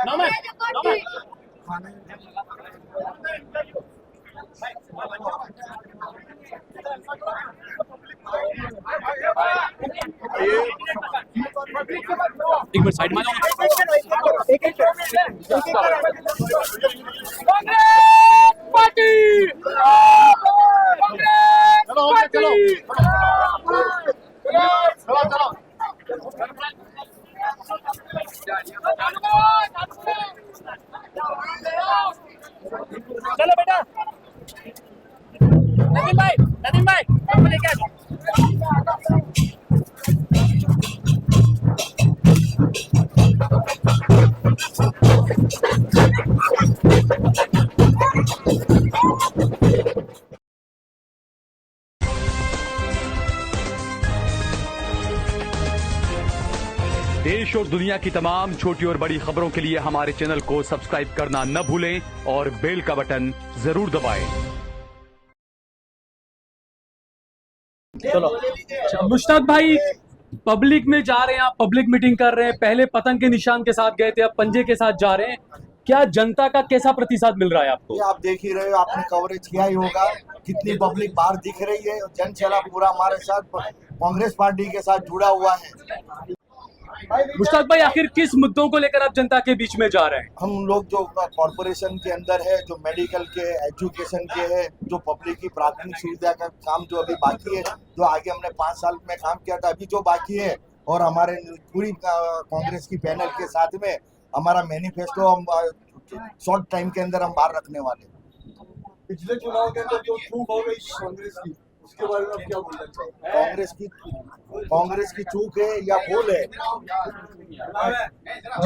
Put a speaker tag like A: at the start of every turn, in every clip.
A: एक minute side में आ चलो बेटा नदीम भाई हमको लेके आ देश और दुनिया की तमाम छोटी और बड़ी खबरों के लिए हमारे चैनल को सब्सक्राइब करना न भूलें और बेल का बटन जरूर दबाएं। चलो मुश्ताक भाई, पब्लिक में जा रहे हैं आप, पब्लिक मीटिंग कर रहे हैं, पहले पतंग के निशान के साथ गए थे, अब पंजे के साथ जा रहे हैं, क्या जनता का कैसा प्रतिसाद मिल रहा है आपको?
B: आप देख ही रहे हो, आपने कवरेज किया ही होगा, कितनी पब्लिक बाहर दिख रही है। जन सैलाब पूरा हमारे साथ कांग्रेस पार्टी के साथ जुड़ा हुआ है।
A: मुश्ताक भाई, आखिर किस मुद्दों को लेकर आप जनता के बीच में जा रहे हैं?
B: हम लोग जो कॉर्पोरेशन के अंदर है, जो मेडिकल के, एजुकेशन के है, जो पब्लिक की प्राथमिक सुविधा का काम जो अभी बाकी है, जो आगे हमने 5 साल में काम किया था, अभी जो बाकी है, और हमारे पूरी कांग्रेस की पैनल के साथ में हमारा मैनिफेस्टो हम शॉर्ट टाइम के अंदर हम बाहर रखने वाले।
C: पिछले चुनाव के अंदर जो चूक हो गई कांग्रेस की, उसके बारे में आप क्या बोलना चाहेंगे?
B: कांग्रेस की चूक है या भूल है?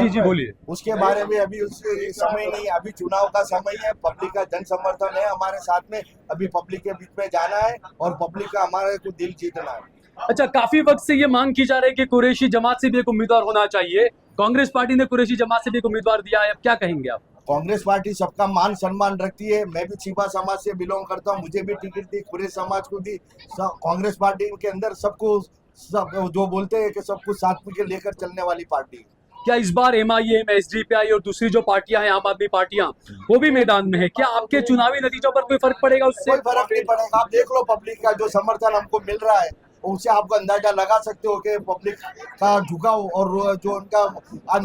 A: जी बोलिए।
B: उसके बारे में अभी उसके समय नहीं, अभी चुनाव का समय है, पब्लिक का जन समर्थन है हमारे साथ में, अभी पब्लिक के बीच में जाना है और पब्लिक का हमारे को दिल जीतना है।
A: अच्छा, काफी वक्त से ये मांग की जा रही है कि कुरैशी जमात से भी एक उम्मीदवार होना चाहिए, कांग्रेस पार्टी ने कुरैशी जमात से भी एक उम्मीदवार दिया है, अब क्या कहेंगे आप?
B: कांग्रेस पार्टी सबका मान सम्मान रखती है, मैं भी छिपा समाज से बिलोंग करता हूं, मुझे भी टिकट दी, कुरैश समाज को दी। कांग्रेस पार्टी के अंदर सबको सब जो बोलते हैं कि सब कुछ साथ में लेकर चलने वाली पार्टी।
A: क्या इस बार MIM, SDPI और दूसरी जो पार्टियां हैं, आम आदमी पार्टियां, वो भी मैदान में है? क्या आपके चुनावी नतीजों पर कोई फर्क पड़ेगा उससे?
B: कोई फर्क नहीं पड़ेगा, आप देख लो पब्लिक का जो समर्थन हमको मिल रहा है, उससे आपको अंदाजा लगा सकते हो कि पब्लिक का झुकाव और जो उनका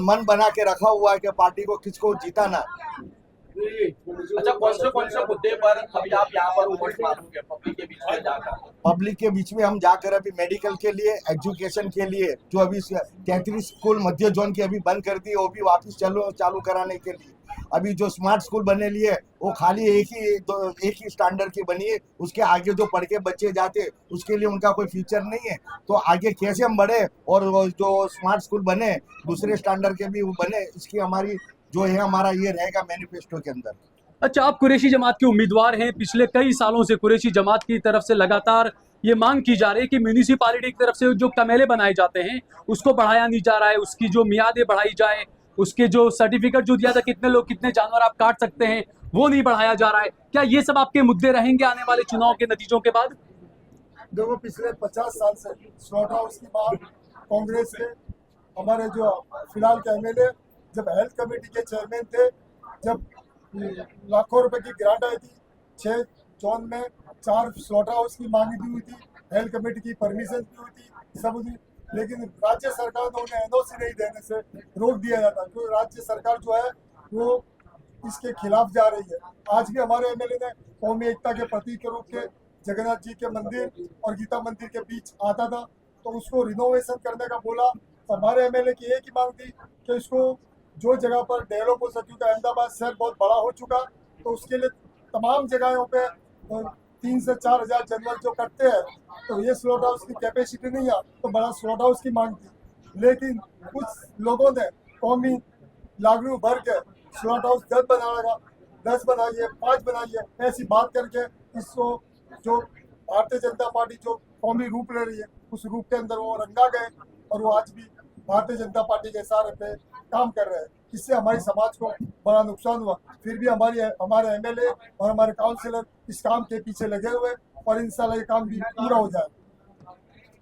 B: मन बना के रखा हुआ है कि पार्टी को किसको जीताना।
D: अच्छा, कौन से मुद्दे पर अभी आप यहाँ पर वोट मांगोगे पब्लिक के बीच में जाकर?
B: पब्लिक के बीच में हम जाकर अभी मेडिकल के लिए, एजुकेशन के लिए, जो अभी 33 स्कूल मध्य जोन की अभी बंद कर दी, वो भी वापस चालू कराने के लिए। अभी जो स्मार्ट स्कूल बने लिए, वो खाली एक ही स्टैंडर्ड की बनी है, उसके आगे जो पढ़ के बच्चे जाते उसके लिए उनका कोई फ्यूचर नहीं है। तो आगे कैसे हम बढ़े और जो स्मार्ट स्कूल बने, दूसरे स्टैंडर्ड के भी वो बने, इसकी हमारी जो है हमारा ये रहेगा मैनिफेस्टो के अंदर।
A: अच्छा, आप कुरैशी जमात के उम्मीदवार हैं, पिछले कई सालों से कुरैशी जमात की तरफ से लगातार ये मांग की जा रही है कि म्यूनिसिपैलिटी की तरफ से जो कमेले बनाए जाते हैं उसको बढ़ाया नहीं जा रहा है, उसकी जो मियादें बढ़ाई जाए, उसके जो सर्टिफिकेट जो दिया था कितने लोग कितने जानवर आप काट सकते हैं, वो नहीं बढ़ाया जा रहा है। क्या ये सब आपके मुद्दे रहेंगे आने वाले चुनाव के नतीजों के बाद?
C: देखो, पिछले 50 साल से स्लॉट हाउस की बात कांग्रेस के हमारे जो फिलहाल के MLA जब हेल्थ कमेटी के चेयरमैन थे, जब लाखों रुपए की ग्रांट आई थी, 6 जोन में 4 स्लॉट हाउस की मांगी दी हुई थी, हेल्थ कमेटी की परमिशन दी हुई थी, सब हुई, लेकिन राज्य सरकार ने उन्हें NOC नहीं देने से रोक दिया जाता, क्योंकि राज्य सरकार जो है वो इसके खिलाफ जा रही है। आज भी हमारे MLA ने कौमी एकता के प्रतीक के रूप के जगन्नाथ जी के मंदिर और गीता मंदिर के बीच आता था, तो उसको रिनोवेशन करने का बोला, तो हमारे MLA की एक ही मांग थी कि इसको जो जगह पर डेवलप हो सके, क्योंकि अहमदाबाद शहर बहुत बड़ा हो चुका, तो उसके लिए तमाम जगहों पे 3 से 4 हज़ार जानवर जो कटते हैं, तो ये स्लॉट हाउस की कैपेसिटी नहीं है, तो बड़ा स्लॉट हाउस की मांग थी। लेकिन कुछ लोगों ने कौमी लागू भर के स्लॉट हाउस 10 बनाइए, 5 बनाइए, ऐसी बात करके इसको जो भारतीय जनता पार्टी जो कौमी रूप ले रही है, उस रूप के अंदर वो रंगा गए और वो आज भी भारतीय जनता पार्टी के इशारे पे काम कर रहे हैं। इससे हमारी समाज को बड़ा नुकसान हुआ, फिर भी हमारे MLA और हमारे काउंसिलर इस काम के पीछे लगे हुए और इंशाल्लाह ये काम भी पूरा हो जाए।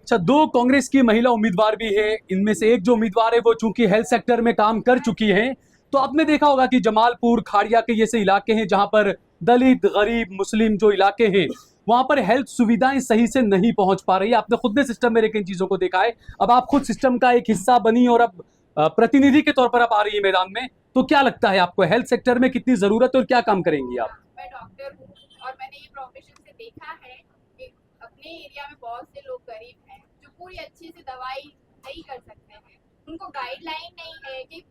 A: अच्छा, 2 कांग्रेस की महिला उम्मीदवार भी है, इनमें से एक जो उम्मीदवार है वो चूंकि हेल्थ सेक्टर में काम कर चुकी हैं, तो आपने देखा होगा कि जमालपुर, खाड़िया के जैसे इलाके हैं जहां पर दलित, गरीब, मुस्लिम जो इलाके हैं वहां पर हेल्थ सुविधाएं सही से नहीं पहुंच पा रही है। आपने खुद ने सिस्टम में रह के इन चीजों को देखा है। अब आप खुद सिस्टम का एक हिस्सा बनी और अब प्रतिनिधि के तौर पर आप आ रही है मैदान में, तो क्या लगता है आपको हेल्थ सेक्टर में कितनी जरूरत है और क्या काम करेंगी आप?
E: मैं डॉक्टर हूँ और मैंने ये प्रोफेशन से देखा है कि अपने एरिया में बहुत से लोग गरीब हैं जो पूरी अच्छी से दवाई नहीं कर सकते हैं। उनको गाइडलाइन नहीं है कि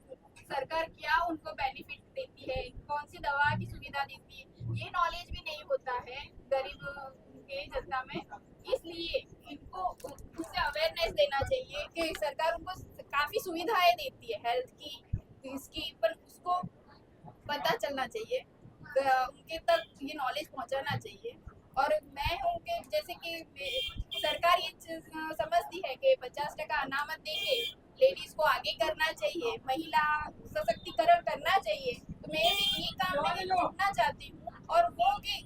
E: सरकार क्या उनको बेनिफिट देती है, कौन सी दवा की सुविधा देती है, ये नॉलेज भी नहीं होता है गरीब के जनता में। इसलिए इनको उससे अवेयरनेस देना चाहिए कि सरकार उनको काफ़ी सुविधाएं देती है हेल्थ की, इसकी, पर उसको पता चलना चाहिए, उनके तक ये नॉलेज पहुंचाना चाहिए। और मैं हूँ कि जैसे कि सरकार ये समझती है कि 50% अनामत देके लेडीज को आगे करना चाहिए, महिला सशक्तिकरण करना चाहिए, तो मैं भी ये काम में जुड़ना चाहती हूँ। और वो कि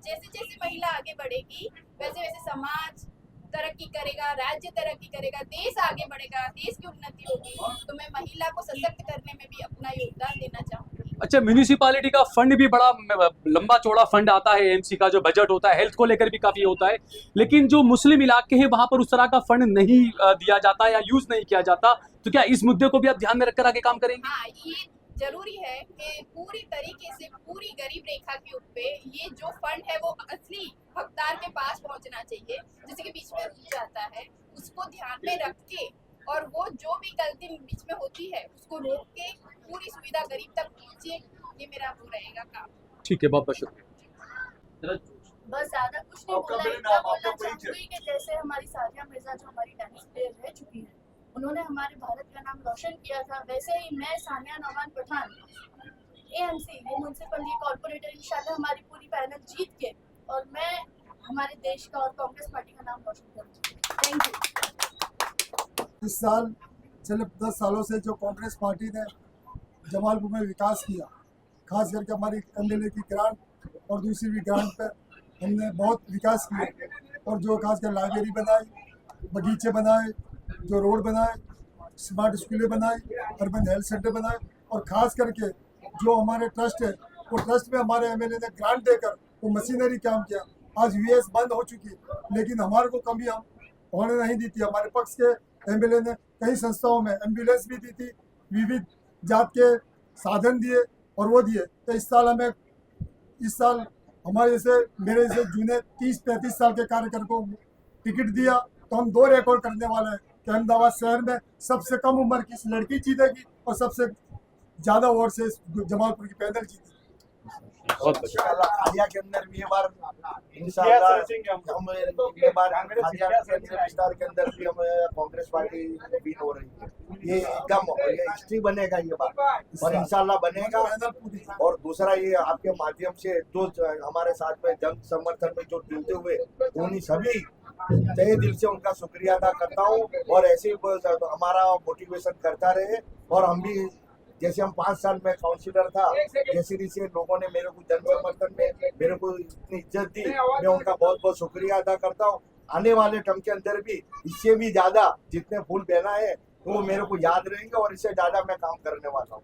E: जैसे जैसे महिला आगे बढ़ेगी वैसे वैसे समाज तरक्की करेगा, राज्य तरक्की करेगा, देश आगे बढ़ेगा, देश की उन्नति होगी। तो मैं महिला को सशक्त करने में भी अपना योगदान देना चाहूँगी।
A: अच्छा, म्यूनिसिपैलिटी का फंड भी बड़ा लंबा चौड़ा फंड आता है, एमसी का जो बजट होता है हेल्थ को लेकर भी काफी होता है, लेकिन जो मुस्लिम इलाके हैं वहां पर उस तरह का फंड नहीं दिया जाता या यूज नहीं किया जाता। तो क्या इस मुद्दे को भी आप ध्यान में रखकर आगे काम करेंगे?
E: हाँ, ये जरूरी है कि पूरी तरीके से पूरी गरीब रेखा के ऊपर ये जो फंड है वो असली हकदार के पास पहुंचना चाहिए। जैसे कि बीच में रुक जाता है उसको ध्यान में रख के, और वो जो भी गलती बीच में होती है उसको रोक के पूरी सुविधा गरीब तक पहुंचे, ये मेरा वो रहेगा काम।
A: ठीक है, बहुत बहुत शुक्रिया।
F: बस ज्यादा कुछ नहीं बोलना है, इतना बोलना चाहूंगी कि जैसे हमारी सानिया मिर्जा जो हमारी टेनिस प्लेयर रह चुकी है, उन्होंने हमारे भारत का नाम रोशन किया था, वैसे ही मैं सानिया नौमान पठान एएमसी ये म्युनिसिपल कॉर्पोरेटर इंशाल्लाह हमारी पूरी पैनल जीत के और मैं हमारे देश का और कांग्रेस पार्टी का नाम रोशन करूंगी। Thank you.
C: इस साल चले 10 सालों से जो कांग्रेस पार्टी ने जमालपुर में विकास किया, खास करके हमारी एमएलए की ग्रांट और दूसरी भी ग्रांट पर हमने बहुत विकास किया, और जो खासकर लाइब्रेरी बनाई, बगीचे बनाए, जो रोड बनाए, स्मार्ट स्कूलें बनाई, अर्बन हेल्थ सेंटर बनाए, और ख़ास करके जो हमारे ट्रस्ट है वो ट्रस्ट में हमारे एमएलए ने ग्रांट देकर वो मशीनरी काम किया। आज वीएस बंद हो चुकी है, लेकिन हमारे को कमी हम होने नहीं दी थी। हमारे पक्ष के एमएलए ने कई संस्थाओं में एम्बुलेंस भी दी थी, विविध जात के साधन दिए और वो दिए। तो इस साल हमारे जैसे मेरे जैसे जूने 30-35 साल के कार्यकर्ता को टिकट दिया, तो हम 2 रिकॉर्ड करने वाले हैं कि अहमदाबाद शहर में सबसे कम उम्र की लड़की जीतेगी और सबसे ज़्यादा वोट से जमालपुर की पैदल जीतेगी।
B: इंशाल्लाह खालिया के अंदर भी ये बार इंशाल्लाह हम ये बार खालिया के विस्तार के अंदर भी हम कांग्रेस पार्टी विन हो रही है। ये एकदम ये हिस्ट्री बनेगा ये बार, और इंशाल्लाह बनेगा। और दूसरा ये आपके माध्यम से जो हमारे साथ में जन समर्थन में जो जुड़ते हुए उन्हीं सभी तहे दिल से उनका शुक्रिया अदा करता हूँ, और ऐसे ही हमारा मोटिवेशन करता रहे। और हम भी जैसे हम 5 साल में काउंसिलर था, जैसे जैसे लोगों ने मेरे को जन समर्थन में मेरे को इतनी इज्जत दी, मैं उनका बहुत बहुत शुक्रिया अदा करता हूँ। आने वाले टर्म के अंदर भी इससे भी ज्यादा जितने फूल बहना है वो मेरे को याद रहेंगे, और इससे ज्यादा मैं काम करने वाला हूँ।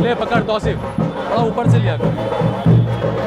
A: ले पकड़ तौसीफ, थोड़ा ऊपर से लिया कर।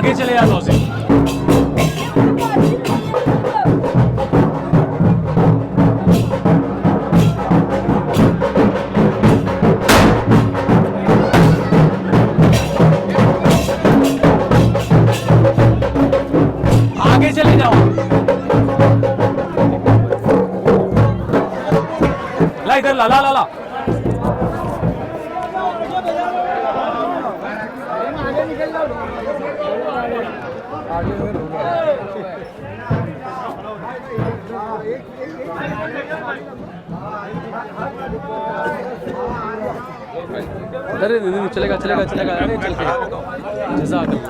A: आगे चले जा लॉजिक। आगे चले जाओ। ला इधर ला ला ला ला अरे नहीं चलेगा चलेगा चलेगा, अरे चल के जज़ाकल्लाह।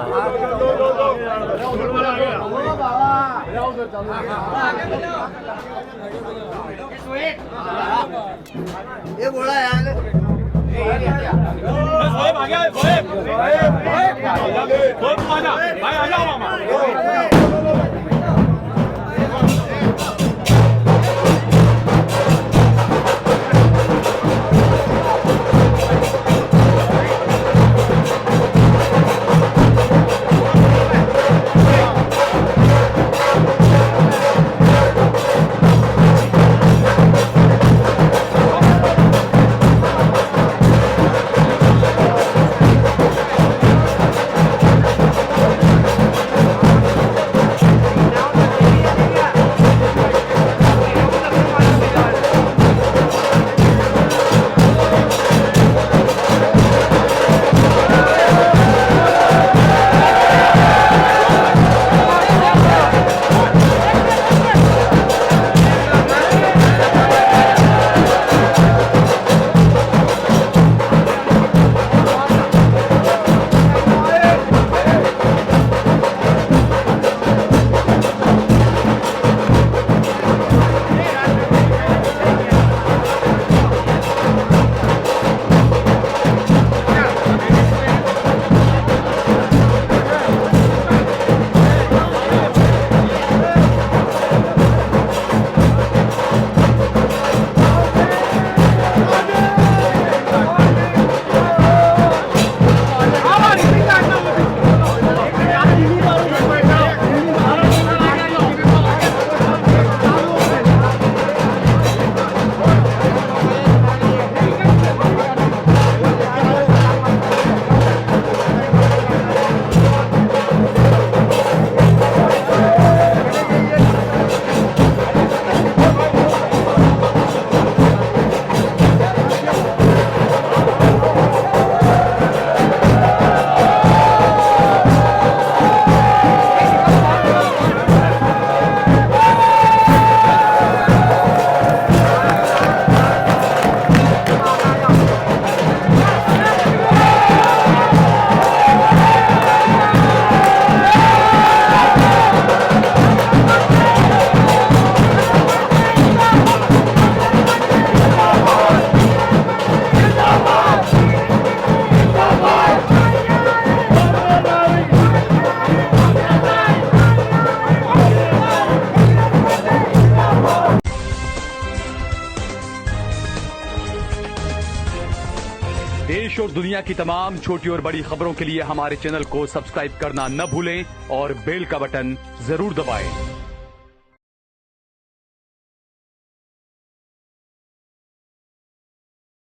A: देश और दुनिया की तमाम छोटी और बड़ी खबरों के लिए हमारे चैनल को सब्सक्राइब करना न भूलें और बेल का बटन जरूर दबाएं।